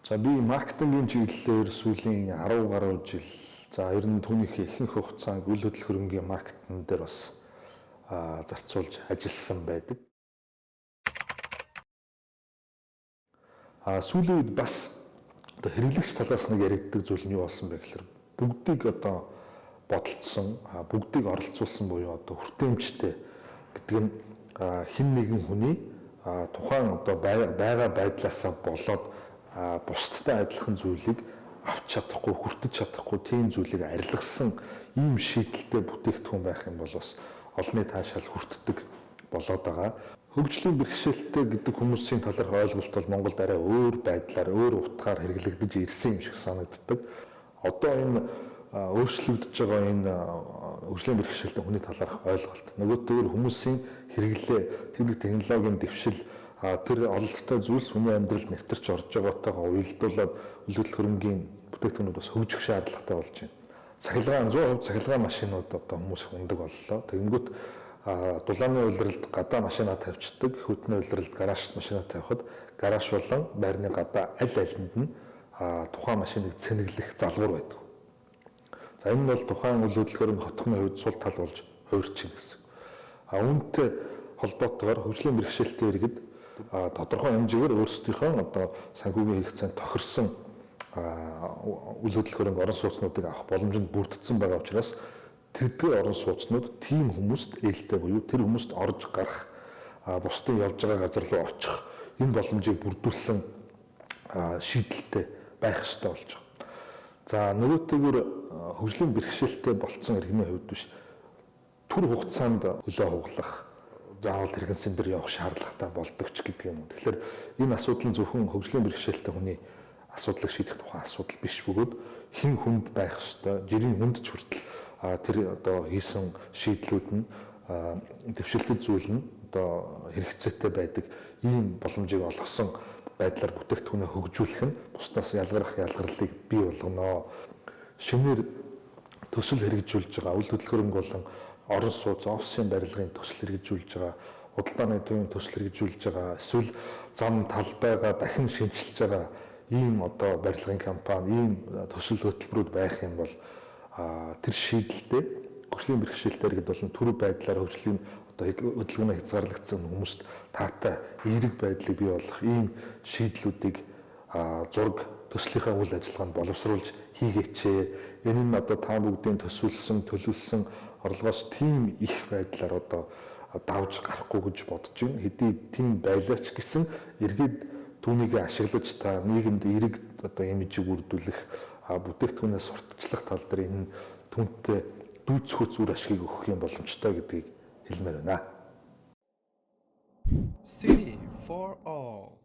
За би маркетингийн чиглэлээр сүүлийн 10 гаруй жил за ер нь түүнийхээ ихэнх хугацааг үйл хөдлөх хөрөнгийн маркетинг дээр бас зарцуулж ажилласан байдаг. Сүүлийн үед бас одоо хэрэглэгч талаас нэг яригддаг зүйл нь юу болсон бэ гэхээр бүгдийг одоо бодолцсон, бүгдийг оролцуулсан буюу одоо хүртээмжтэй гэдэг нь хэн нэгэн хүний тухайн одоо байгаа байдлаасаа болоод бусдтай адилхан зүйлийг авч чадахгүй, хүртэж чадахгүй тийм зүйлийг арилгасан ийм шийдэлтэй бүтээгдэхүүн байх юм бол бас олонний таашаал хүртдэг болоод байгаа. Хөгжлийн бэрхшээлтэй гэдэг хүмүүсийн талаарх ойлголт бол Монголд арай өөр байдлаар, өөр утгаар хэрэглэгдэж ирсэн юм шиг санагддаг. Одоо энэ өөрчлөгдөж байгаа энэ хөгжлийн бэрхшээлтэй хүний талаарх ойлголт нөгөөтэйгөр хүмүүсийн хэрэглээ, тэр технологийн дэвшил тэр ололттой зүйлс хүний амьдралд нэвтэрч орж байгаатайгаа уялдуулаад үйл хөдлөх хөрөнгийн бүтээгдэхүүнүүд бас хөгжих шаардлагатай болж байна. Цахилгаан 100% цахилгаан машинууд одоо хүмүүс ундаг боллоо. Тэгэнгүүт дулааны улиралд гадаа машинаа тавьчихдаг, хөдний улиралд гаражт машинаа тавихад гараж болон байрны гадаа аль алинд нь тухайн машиныг цэнэглэх залгуур байдаг. За энэ нь бол тухайн үйл хөдлөхөрийн хотхны хувьд сул тал болж хувирчин гэсэн. Үүнтэй холбоотойгоор хөгжлийн бэрхшээлтэй иргэд тодорхой хэмжээгээр өөрсдийнхөө одоо санхүүгийн хэрэгцээнд тохирсон үйл хөдлөхөрийн орон сууцнуудыг авах боломжинд бүрдсэн байгаа учраас тэдгээр орон сууцнууд тийм хүмүүст ээлтэй буюу тэр хүмүүст орж гарах, бусдын явж байгаа газар руу очих энэ боломжийг бүрдүүлсэн шийдэлтэй байх ёстой болж байгаа. За нөгөөтэйгүр хөгжлийн бэрхшээлтэй болцсон иргэний хувьд биш түр хугацаанд хөлөө хугалах, заавал тэрэгэн дээр явах шаардлагатай болдог ч гэдэг юм. Тэгэхээр энэ асуудал нь зөвхөн хөгжлийн бэрхшээлтэй хүний асуудлыг шийдэх тухайн асуудал биш бөгөөд хэн хүнд байх ёстой, жирийн хүнд ч хүртэл тэр одоо хийсэн шийдлүүд нь дэвшилтэд зүйл нь одоо хэрэгцээтэй байдаг ийм боломжийг олгосон байдлаар бүтээгдэхүүнээ хөгжүүлэх нь бусдаас ялгарлыг бий болгоно. Шинээр төсөл хэрэгжүүлж байгаа үйл хөдлөх хөрөнгө болон орон сууц офисын барилгын төсөл хэрэгжүүлж байгаа, худалдааны төвийн төсөл хэрэгжүүлж байгаа, эсвэл зам талбайгаа дахин шинжилж байгаа ийм одоо барилгын компани, ийм төсөл хөтөлбөрүүд байх юм бол тэр шийдэлтэй хөгжлийн бэрхшээлтэй иргэд болон түр байдлаар хөгжлийн одоо хөдөлгөөнөө хязгаарлагдсан хүмүүст таатай эерэг байдлыг бий болгох ийм шийдлүүдийг зураг төслийнхаа үйл ажиллагаанд боловсруулж хийгээч. Энэ нь одоо та бүгдийн төлөвлөсөн орлогоос тийм их байдлаар одоо давж гарахгүй гэж бодож байна. Хэдий тийм байлаач гэсэн иргэд түүнийг ашиглаж та нийгэмд эерэг одоо имижийг үрдүүлэх бүтээгдэхүүнээ сурталчлах тал дээр энэ түнтэй дүүцхүүц үр ашгийг өгөх юм боломжтой гэдгийг хэлмээр байна. City for all.